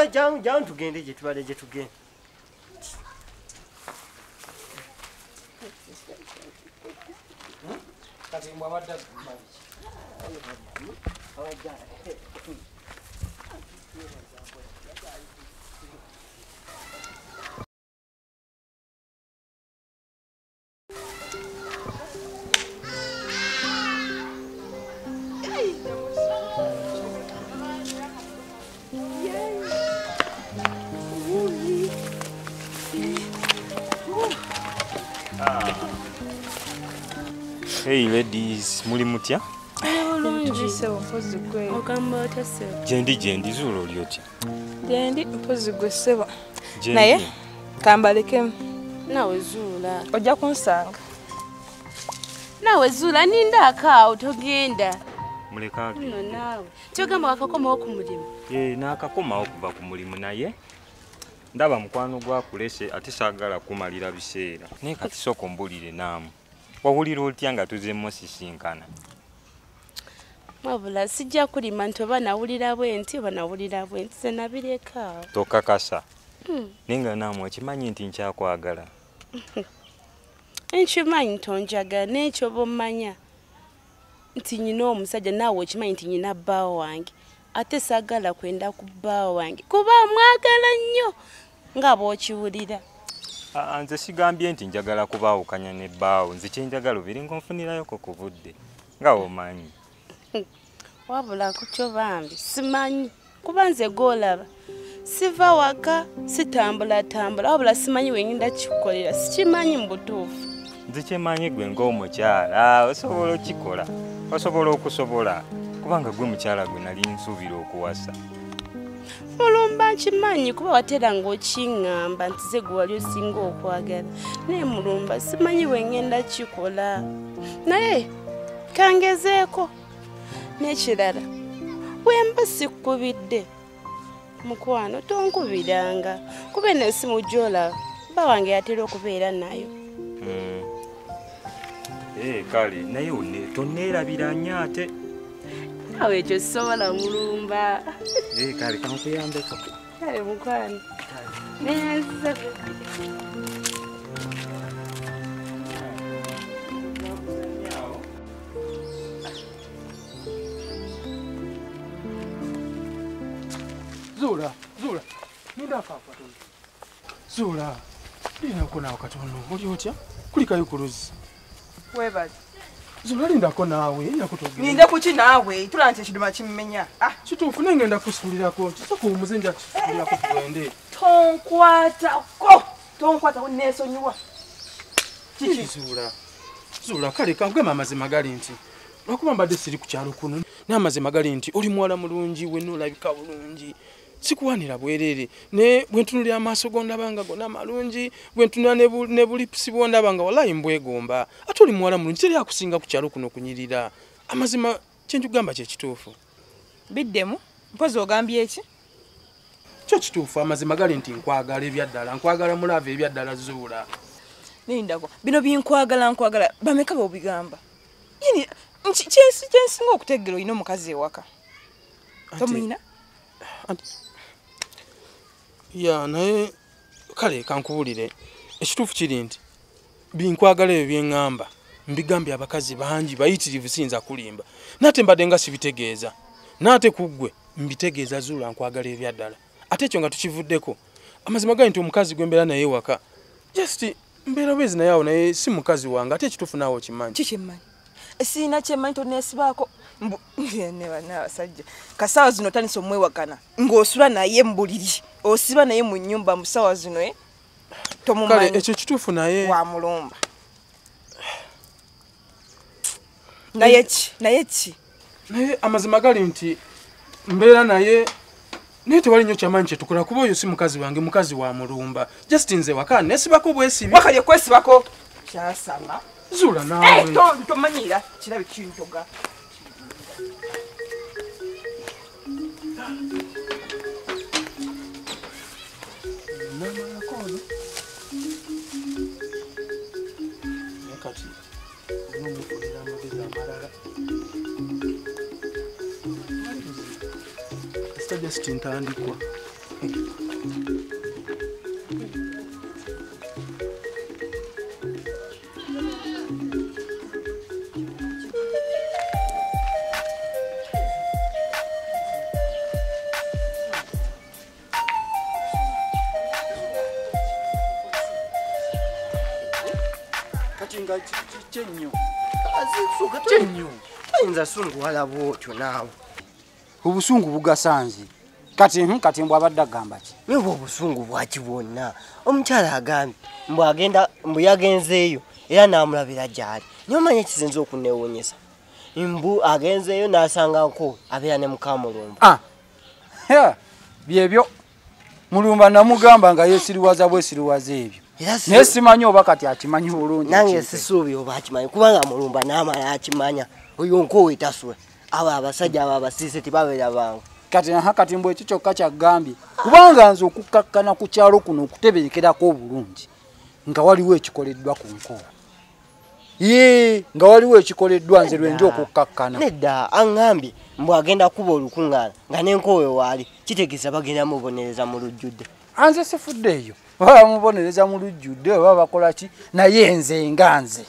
jangu tugende gye tubale gye tugende. Kati mbwabadda Hey ladies, muli mutya? Bulungi sebo mpozi gwe. Ogamba otya sebo? Jendi zulo oli otya? Jendi mpozi gwe sebo. Naye kambalekemu. Nawe zuula. Ojja kunsanga. Nawe zuula ninda akaawo togenda. Muleka nno naawe. Kyogamba wakakomawo ku mulimu. Naakakomawo okuva ku mulimu naye ndaba mukwano gwakulese ate saagala kumalira biseera. Naye kati sooka ombulire naamu. Wawulira otya nga tuzemu sisinkana? Wabula sijja kulima nti oba nawulira bwenti oba nawulira bwenti ze nabireka. Tokakasa. Nenga naamu okimanyi nti nkyakwagala. Nkimanyi tonjagala n'ekyo bommanya nti nyina omusajja naawe okimanyi nti nyina bbaawo wange ate saagala kwenda ku bbaawo wange kuba mwagala nnyo nga bw'okiwulira. Nze sigambye nti njagala kubaawukanya ne bbaawo nze kyenjagala obiri ngonfunirayo ko ku budde nga omanyi. Wabula ku kyo bambi simanyi kuba nze gw'olaba siva waka sitambula wabula simanyi wenyinda kikukolera sikimanyi mu butuufu. Nze kyemanyi gwe ng'omukyala osobola okikola osobola okusobola kubanga gwe mukyala gwe nali nsuubira okuwasa. Mulumba nkimanyi kuba watera ng'okiŋŋamba nti ze gwe wali osinga okwagala naye mulumba simanyi wengenda kikola naye kangezeeko n'ekirala bwemba sikkubidde mukwano tonkubiranga kuba eno esimu gy'olaba bba wange yatera okubeera nayo. Kale naye tonneerabira nnyo ate. Nawe ekyo sisobola mulumba. Kale kankuyambeko. Kale mukwano nenziza Zula, ninda akafa tono. Zula, nina kona wakatono. Oli otya? Kulikayo kuluzi. Webazi. Zula lindako naawe yakutogera. Ninda kuki naawe tulante kiduma kimmenya. Kituufu nengenda kusuulirako. Kisoko omuzinja kisuulirako tugende. Tonkwata neesonyiwa. Kiki Zula kale kankugamba amazima gali nti lwakuba mbadde siri ku kyalo kuno n'amazima gali nti oli muwala mulungi wenna olabika bulungi. Sikuwanira bwerere ne bwentunulira amaaso gondabanga gonna malungi bwentunula ne bulipusi bondabanga wallahi mbwegomba ate oli muwala mulungi teri akusinga ku kyalo kuno kunyirira amazima kyenjugamba kye kituufu. Biddemu mpozi ogambye eki? Kyo kituufu amazima gali nti nkwagala ebyaddala nkwagala mulava ebyaddala Zuula. Nindako bino binkwagala bameka bobigamba yini kyensinga okutegeera olina omukazi ewaka tomuyina? Naye kale kankubulire ekituufu kiri nti binkwagala ebyo byeŋŋamba mbigambye abakazi bangi bayitirivu siyinza kulimba nate mbadde nga sibitegeeza nate kuggwe mbitegeeza Zuula nkwagala ebyaddala ate ekyo nga tukivuddeko amazima gali nti omukazi gwe mbeera naye ewaka just mbeera bwezi naye awo naye si mukazi wange ate ekituufu naawe okimanyi. Kikimmanyi siina kyemmanyi toneesibaako n'abasajja kasaawa zino otandise omwewagana ng'osula naye mu buliri osiba naye mu nnyumba mu ssaawa zino tomumanyi. Kale ekyo kituufu naye wa mulumba naye ki naye amazima gali nti mbeera naye tewali nnyo kyamanyi kyetukola kuba oyo si mukazi wange mukazi wa mulumba just nze waka nesibako bwesibi wakali okwesibako kyasama Zuula naawe tomanyira kirabe kintoga. Kati n'omukolera amagezi amalala just ntandikwa Katinga chenyo. Azisuka chenyo. Ayinza sunguwala bwotyo naawe. Obusungu bugasanze. Kati mbwa abadde agamba ki? Wewe obusungu bwaki bwonna. Omukyala agambye mbu yagenzeeyo era n'amulabira gy'ali. Niyo omanya ekizinza okuneewuunyisa. Mbu agenzeeyo n'asanga nko abeera ne Mukamulumba. Byebyo Mulumba namugamba nga yeesiriwaza bwesiriwaza ebyo. Naye simanyi oba kati akimanyi bulungi. Nange sisuubi oba akimanyi kubanga Mulumba n'amala akimanya. Oyo nkowe taswe. Aba abasajja aba abasiise tebabeera bangu. Kati mbwe ekyo kyokka kyagambye kubanga nze okukkakkana ku kyalo kuno okutebeekerako obulungi nga waliwo ekikoleddwa ku nkowe. Nga waliwo ekikoleddwa nze lwenja okukkakkana. Nedda aŋŋambye mbu agenda kuba olukuŋŋaana nga n'enkowe waali kitegeeza bagenda mubonereza mu lujjudde. Anze sifuddeeyo oba bamubonereza mu lujjudde oba bakola ki naye nze nga nze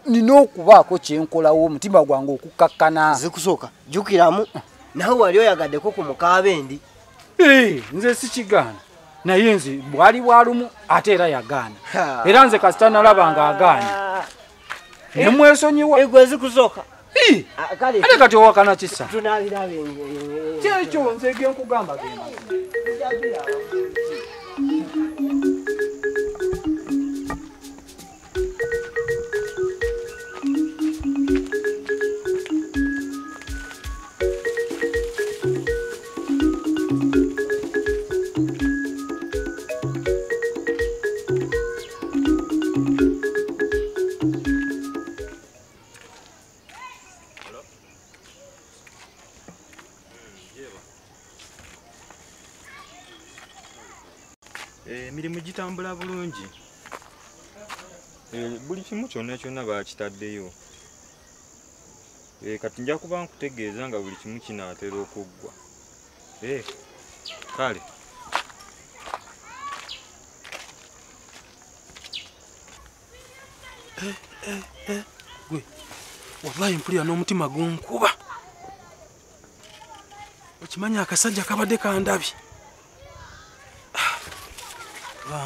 nina okubaako kyenkolawo omutima gwange okukkakkana. Zikusooka jjukiramu nawe wali oyagaddeko ku mukaabendi. Nze sikigaana naye nze bwali bwalumu ate era yagaana era nze kasita nalaba nga agaana nemwesonyiwa. Egwe zikusooka ate kati owakana kisa tunabirabe kyekyo nze genkugamba genda. Emirimu gitambula bulungi. Buli kimu kyonna baakitaddeyo. Kati nja kuba nkutegeeza nga buli kimu kinaatera okuggwa. Kale. Gwe wallahi mpulira n'omutima gunkuba. Okimanya akasajja kabadde kandabye.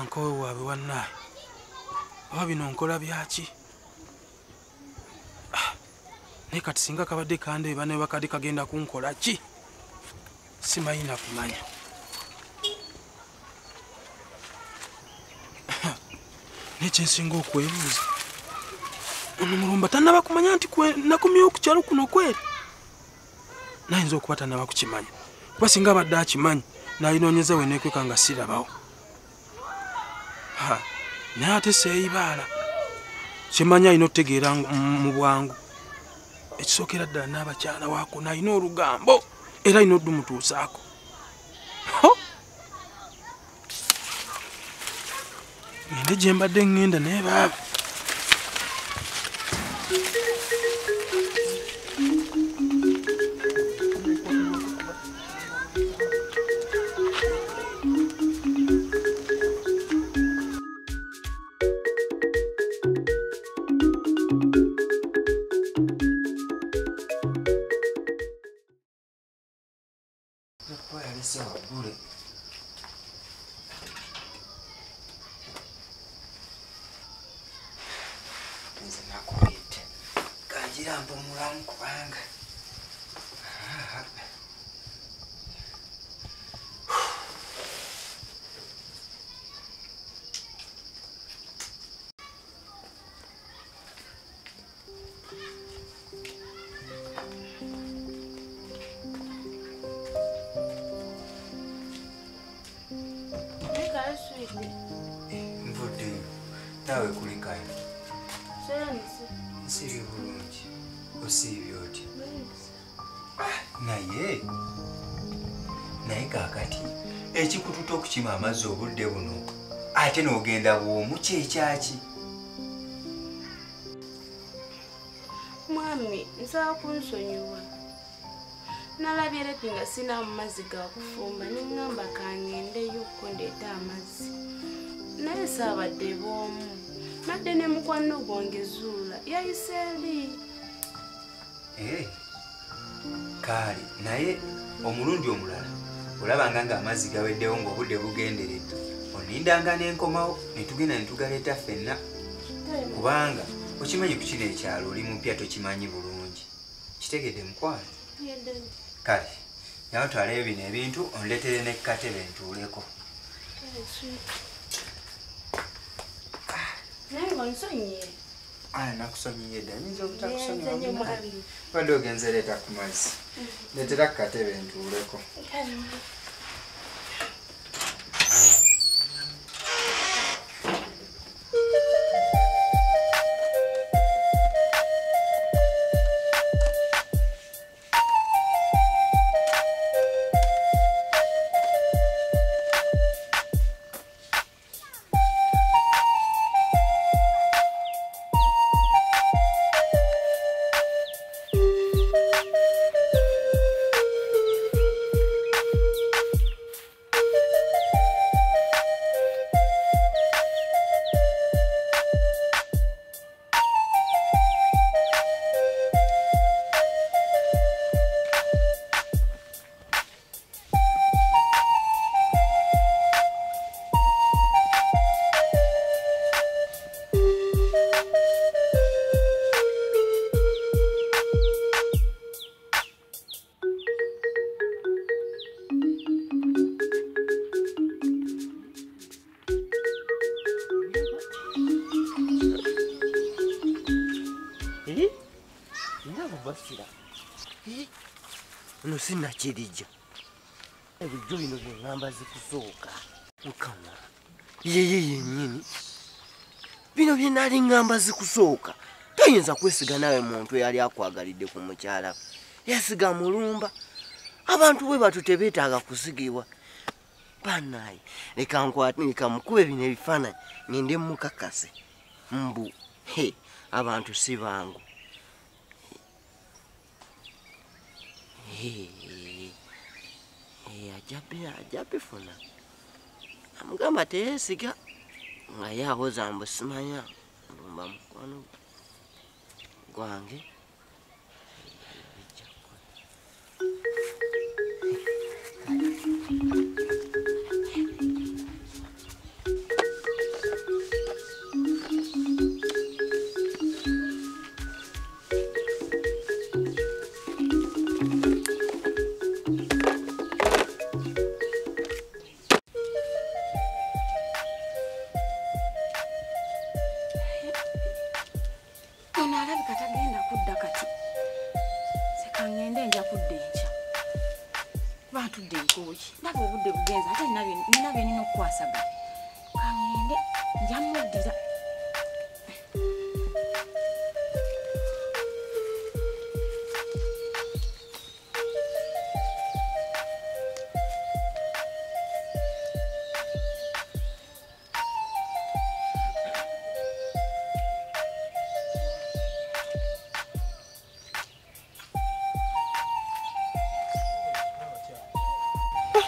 Nkowe waabe wannaye oba bino nkola byaki? Naye kati singa kabadde kandeeba naye bakadde kagenda kunkola ki? Simanyi na kumanya. Nekyensinga okwebuuza ono Mulumba tannaba kumanya nti nakomyewo ku kyalo kuno kweri? Nayinza okuba tannaba kukimanya kuba singa abadde akimanyi n'ayinoonyeza we neekweka nga sirabawo. Naye ate seeyibaala kyemanya alina okutegeera mu bwangu ekisookera ddala n'abakyala waako n'alina olugambo era alina oddumutuusaako. Ngende gye mbadde ŋŋenda naye baaba Mvuddeyo naawe kulikayo nsiri bulungi osiibye otya? Naye kaakati ekikututa okukima amazzi obudde buno ate n'ogenda bw'omu kyekyaki? Mwami nsaba kunsonyiwa nalabye lepinga sina amazzi ga kufumba ningamba kangendeyo kondeeta amazzi naye saabadde bw'omu nadde ne mukwano gwange Zuula yayise eri. Kaali naye omulundi omulala olabanga ng'amazzi gaweddewo ng'obudde bugenderedde onindanga n'enkomawo ne tugenda ne tugaleeta ffenna kubanga okimanyi ku kino ekyalo oli mupya tokimanyi bulungi kitegedde mukwano. Kale nawe twalayo bino ebintu onleetere ne katebe ntuuleko. naye ng'onsonyiye. Nakusonyiye dda nyinza obutakusonyiwa badde ogenze leeta ku mazzi leetera ku katebe ntuuleko. Ono sinakirija ebijjo bino byengamba zikusooka mukama yeye yennyini bino byenaali ngamba zikusooka toyinza kwesiga nawe muntu eyali akwagalidde ku mukyala yesiga mulumba abantu bwe batu tebeetaaga kusigibwa banaye leka mukube bino ebifaananyi ngende mukakase mbu abantu si bangu. Ajabe funa amugamba teyesiga nga yawoza mbu simanya mulumba mukwano gwange.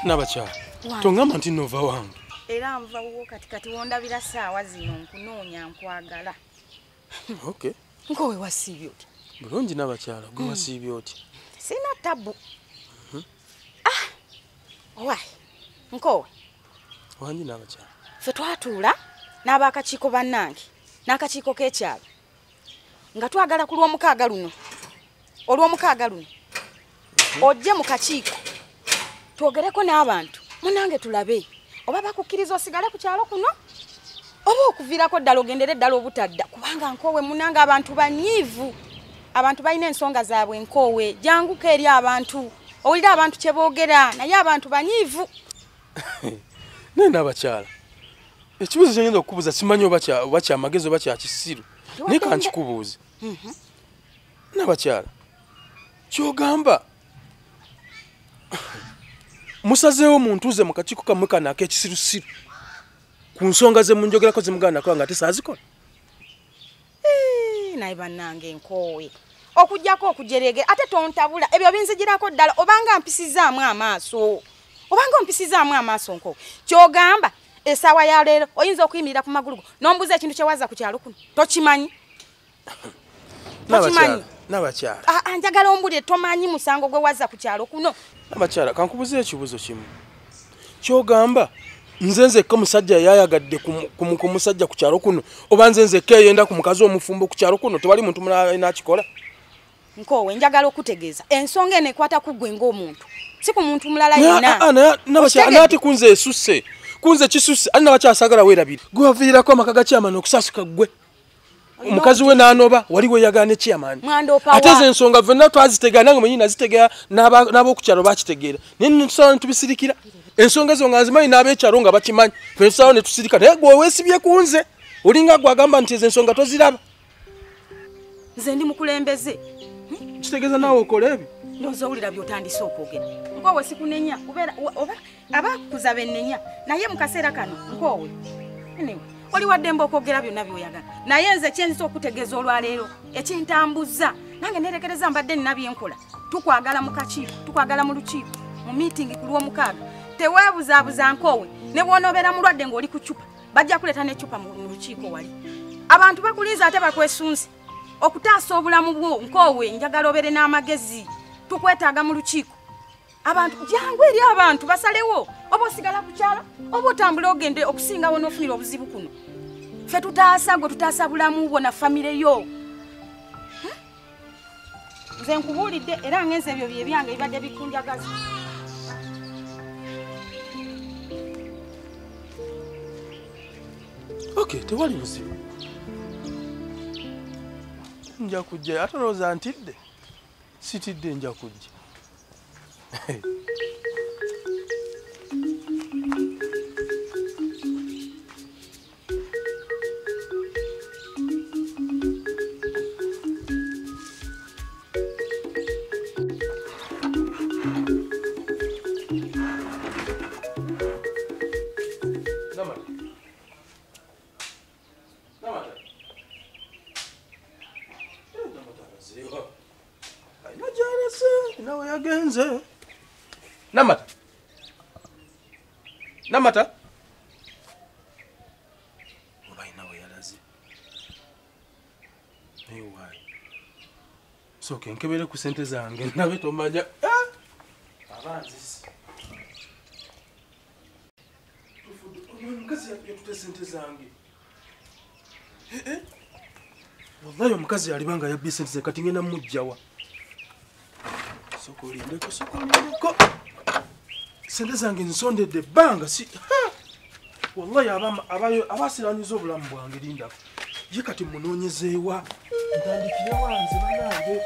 Nabakyala tongamba nti nova wange era nvawo kati wondabira saawa zino nkunoonya nkwagala. Okay. Nkowe wasiibye oti? Bulungi nabakyala gwe wasiibye oti? Sina tabu. Owaayi nkowe wangi nabakyala ffe twatuula n'abakakiiko bannange n'akakiiko k'ekyalo nga twagala ku lw'omukaaga luno ojje mu kakiiko twogereko n'abantu munange tulabe oba bakukkiriza osigale ku kyalo kuno oba okuviirako ddala ogendere ddala obutadda kubanga nkowe munange abantu banyiivu abantu balina ensonga zaabwe nkowe janguka eri abantu owulira abantu kye boogera naye abantu banyiivu. naye nabakyala ekibuuzo kyenyinza okukubuuza simanyi oba kyamagezi oba kyakisiru naye kankikubuuze. nabakyala kyogamba musazeewo muntuuze mu kakiiko kammwe kano ak'ekisirusiru ku nsonga ze munjogerako ze muganda nakola nga ate saazikola. Naye bannange nkowe okujjako okujerege ate tontabula ebyo binzigirako ddala obanga mpisizaamu amaaso nko kyogamba esaawa ya leero oyinza okuyimirira ku magulu go nombuza ekintu kyewaza ku kyalo kuno tokimanyi n'abakyala njagala ombulire tomanyi musango gwe waza ku kyalo kuno n'abakyala kankubuze ekibuzo kimu kyogamba nze nzekka musajja yayagadde ku musajja ku kyalo kuno oba nze nzekka eyenda ku mukazi omufumbo ku kyalo kuno tewali muntu mulala nakikola nkowe njagala okutegeeza ensonga eno ekwata ku ggwe ng'omuntu si ku muntu mulala yenna n'ati kunze esusse kunze kisusse ali n'abakyasagala weerabire gwe waviirako amaka ga kyamani okusasuka ggwe omukazi we n'anoba wali weyagala ne kyamani ate ze ensonga ffenna twazitegeera nange mwenyini nazitegeera n'ab'okukyalo bakitegeera naye netusalawo ne tubisirikira ensonga ezo nga nzimanyi n'ab'ekyalo nga bakimanyi fe tusalawo ne tusirika naye gwe weesibye kunze olinga gwagamba nti ezo ensonga toziraba nze ndi mukulembeze kitegeeza naawe okola ebyo ndowooza owulira by'otandise okwogera nkowe sikunenya oba abakuza bennenya naye mu kaseera kano nkowe oli waddemba okwogera byonna by'oyagala naye nze kyenziza okutegeeza olwaleero ekintambuza nange nerekereza mbadde nina byenkola tukwagala mu kakiiko tukwagala mu lukiiko mu miitingi ku lw'omukaaga teweebuzaabuza nkowe ne bw'onoobeera mulwadde ng'oli ku cupa bajja kuleeta n'eccupa mu lukiiko wali abantu bakulinza ate bakwesunze okutaasa obulamu bwo nkowe njagala obeere n'amagezi tukwetaaga mu lukiiko abantu jangu eri abantu basalewo oba osigala ku kyalo oba otambula ogende okusingawo n'ofunira obuzibu kuno ffe tutaasa gwe tutaasa bulamu bwo na famire yo nze nkubuulidde era ngenze ebyo bye byange bibadde bikunjagaza okay tewali buzibu nja kujja ate olowooza ntidde sitidde nja kujja nawe yagenze Namata oba inawe yalaze naye waayi sooka enkebere ku sente zange nabe tomanya abanzisi omukazi yatute sente zange wallahi omukazi yalibanga yabbye sente ze kati ngenda mujjawa sokolindeko sente zange nsondedde ebbanga si wallahi abasiraniza obulamu bwange lindako ye kati munoonyezeewa ntandikire wanze banange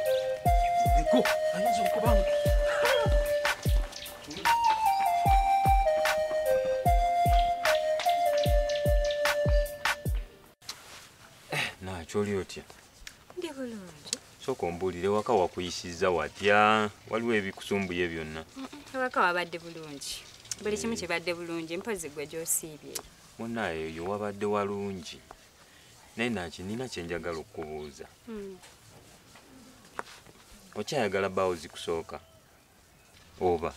eko ayinza okubanga nakyoli otya ndi bulungi sooka ombuulire waka wakuyisizza watya waliwo ebikusumbuye byonna ewaka wabadde bulungi buli kimu kibadde bulungi mpozi gwe gyosiibye munaye oyo wabadde walungi naye naki nina kyenjagala okubuuza okyayagala bbaawo zikusooka oba